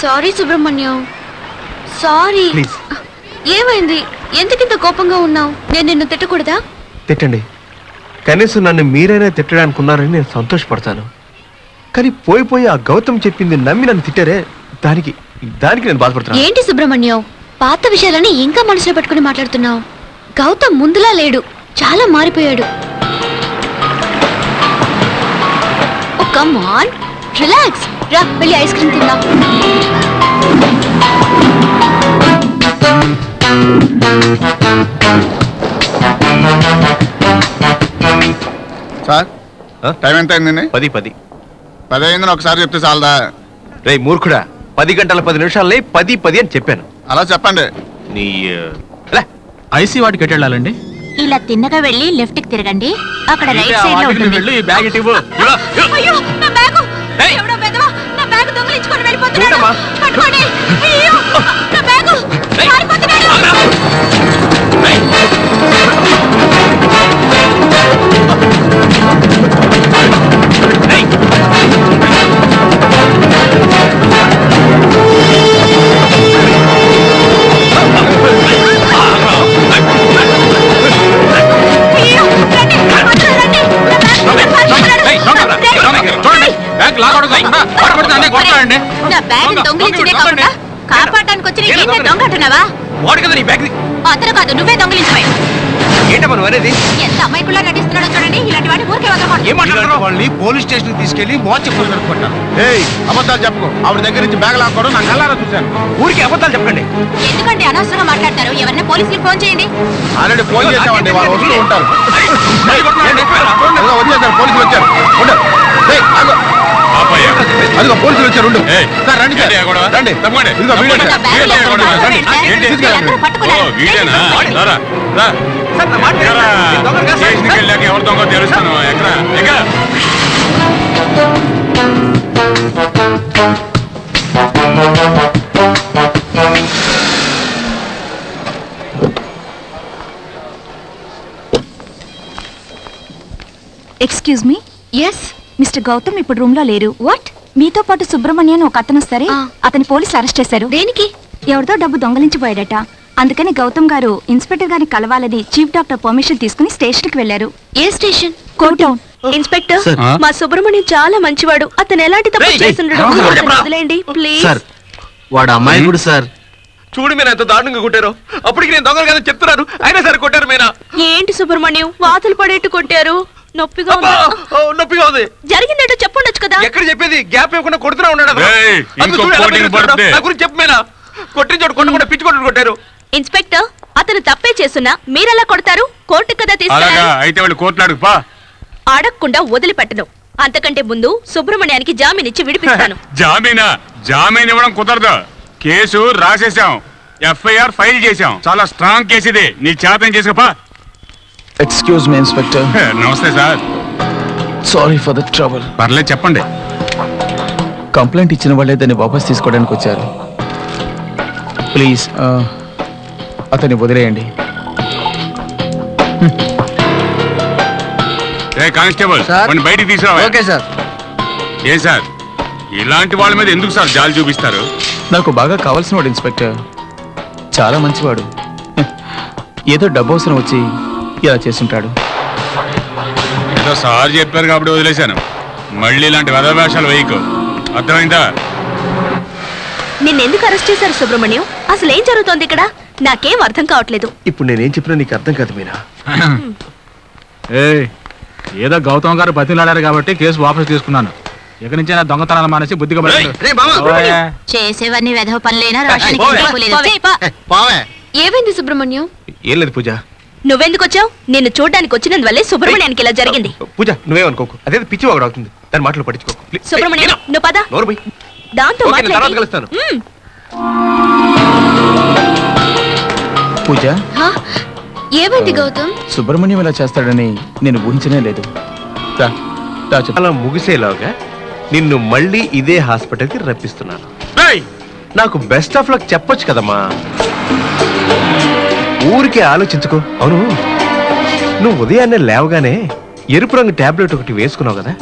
Sorry Subrahmanyam, sorry. ఏమైంది? ఎందుకింత కోపంగా ఉన్నావు? నేను నిన్ను తిట్టకూడదా? తిట్టండి, కనీసం నన్ను మీరైనా తిట్టడానికి ఉన్నారని నేను సంతోషపడతాను. కానీ పోయి ఆ గౌతమ్ చెప్పింది నమ్మి నన్ను తిట్టారే, దానికి నేను బాధపడుతున్నాను. ఏంటి సుబ్రహ్మణ్యం, పాత విషయాలని ఇంకా మనసులో పెట్టుకుని మాట్లాడుతున్నావు? గౌతమ్ ముందులా లేడు, చాలా మారిపోయాడు. Come on, relax. రా, వెళ్ళి ఐస్ క్రీమ్ తిందాం. సార్, టైం ఎంత అయిందండి? 10 అయిందని ఒకసారి చెప్తే చాలదా? రే మూర్ఖుడా, 10 గంటల 10 నిమిషాలే 10 అని చెప్పాను. అలా చెప్పండి. నీ ఐసీ వాటికి ఎటు వెళ్ళాలండి? ఇలా తిన్నగా వెళ్ళి లెఫ్ట్ కి తిరగండి, అక్కడ రైట్ సైడ్ లో ఉంటుంది. అయ్యో, నా బ్యాగ్! ఎవడో బెదవా నా బ్యాగ్ దొంగిలించుకొని వెళ్ళిపోతున్నాడు. పట్టుకోండి. అయ్యో, నా బ్యాగ్ పారిపోతున్నాడు. కాపాడటానికి వచ్చి దొంగంటున్నావా? అతను కాదు, నువ్వే దొంగిలించవే. ఎంత అమ్మాయికుల్లా నటిస్తున్నాడో చూడండి. ఇలాంటి వాడిని ఊరికే వదలకూడదు. పోలీస్ స్టేషన్ తీసుకెళ్లి మోర్చి కొట్టారు. అబద్ధాలు చెప్పుకో. ఆవిడ దగ్గర నుంచి బ్యాగ్ లాక్కోవడం నాకు కళ్ళారా చూశాను. ఊరికి అబద్ధాలు చెప్పండి. ఎందుకంటే అనవసరంగా మాట్లాడతారు. ఎవరైనా పోలీసులకు ఫోన్ చేయండి. ఆల్రెడీ ఫోన్ చేసామండి, వాళ్ళు వస్తూ ఉంటారు. వచ్చేసారు, పోలీసులు వచ్చారు. అదిగో పోలీసులు వచ్చారు. రండి రండి. ఎవరు దొంగ తెలుస్తాను. ఎక్కడ excuse me. Yes. Mister Gautam ఇప్పుడు రూమ్ లో లేరు. వాట్? మీతో పాటు సుబ్రహ్మణ్యం ఒక అతను వస్తారే, అతని పోలీసులు అరెస్ట్ చేశారు. దేనికి? ఎవరితో డబ్బు దొంగలించిపోయాడట. అందుకని గౌతమ్ గారు ఇన్స్పెక్టర్ గారిని కలవాలని చీఫ్ డాక్టర్ పర్మిషన్ తీసుకుని స్టేషన్ కి వెళ్లారు. ఏ స్టేషన్? Court town. ఇన్స్పెక్టర్, మా సుబ్రహ్మణ్యం చాలా మంచివాడు. అతను ఎలాంటి తప్పు చేస్తుండడు. వదిలేండి ప్లీజ్. వాడు అమ్మాయికుడు సార్. చూడు మీరు ఎంత దారుణంగా కొట్టారో. అప్పటికి నేను దొంగలు కదా చెప్తున్నారు, అయినా సరే కొట్టారు. మీనా ఏంటి సుబ్రహ్మణ్యం, వాతలు పడేట్టు కొట్టారు? నొప్పిగా ఉంది. జరిగిందేటో చెప్పుండొచ్చు కదా. ఎక్కడ చెప్పేది? గ్యాప్ ఇవ్వకుండా కొడుతున్నా ఉన్నాడు. నా గురించి చెప్పమేనా? కొట్టిన చోటు కొట్టకుండా పిచ్చి కొట్టు కొట్టారు. ఇన్స్పెక్టర్, అతను తప్పే చేస్తున్నా మీరెలా కొడతారు? కోర్టు కదా తీసుకెళ్ళాలి. అడగకుండా వదిలిపెట్టను. అంతకంటే ముందు సుబ్రహ్మణ్యానికి జామీన్ ఇచ్చి విడిపిస్తాను. జామీన్ ఇవ్వడం కుదరదు. కేసు రాసేసాం, ఎఫ్ఐఆర్ ఫైల్ చేసాం. చాలా స్ట్రాంగ్ కేసు ఇది. నీ చేతం చేసుకోపా. Excuse me inspector. నమస్తే sir. Sorry for the trouble. పర్లేదు చెప్పండి. కంప్లైంట్ ఇచ్చిన వాళ్ళే దాన్ని వాపస్ తీసుకోవడానికి వచ్చారు. ప్లీజ్ అతన్ని వదిలేయండి. కానిస్టేబుల్, బయటికి తీసుకురా. Okay sir. ఏ సార్, ఇలాంటి వాళ్ళ మీద ఎందుకు సార్ జాలి చూపిస్తారు? నాకు బాగా కావాల్సిన వాడు ఇన్స్పెక్టర్, చాలా మంచివాడు. ఏదో డబ్బు అవసరం వచ్చి ఇలా చేస్తుంటాడు. ఏదో సార్ చెప్పారు కాబట్టి వదిలేశాను. మళ్ళీ ఇలాంటి వదవేషాలు వేయకు, అర్థమైందా? నిన్నెందుకు అరెస్ట్ చేశారు సుబ్రహ్మణ్యం? అసలు ఏం జరుగుతోంది ఇక్కడ? నాకేం అర్థం కావట్లేదు. ఇప్పుడు నేనేం చెప్పినా నీకు అర్థం కాదు మీనా. ఏదో గౌతమ్ గారు బతిలాడారు కాబట్టి కేసు వాపసు తీసుకున్నాను. ఎక్కడి నుంచి దొంగతనాలు మానేసి బుద్ధిగా చేసేవన్నీ వెధవ పనులేనా? ఏమైంది సుబ్రహ్మణ్యం? ఏం లేదు పూజ. నువ్వెందుకు వచ్చావు? నిన్ను చూడడానికి వచ్చినందువల్లే సుబ్రహ్మణ్యానికి ఇలా జరిగింది. పూజ నువ్వేమనుకోకు, అదే పిచ్చి ఒకటి అవుతుంది. దాని మాటలు పట్టించుకోకు. సుబ్రహ్మణ్యం నువ్వు పద. దాంతో కలుస్తాను. పూజ, ఏమైంది గౌతమ్? సుబ్రహ్మణ్యం ఇలా చేస్తాడని నేను ఊహించనే లేదు. అలా ముగిసేలాగా నిన్ను మళ్ళీ ఇదే హాస్పిటల్కి రప్పిస్తున్నాను. నాకు బెస్ట్ ఆఫ్ లక్ చెప్పొచ్చు కదమ్మా. ఊరికే ఆలోచించుకో. అవును, నువ్వు ఉదయాన్నే లేవగానే ఎరుపు రంగు టాబ్లెట్ ఒకటి వేసుకున్నావు కదా,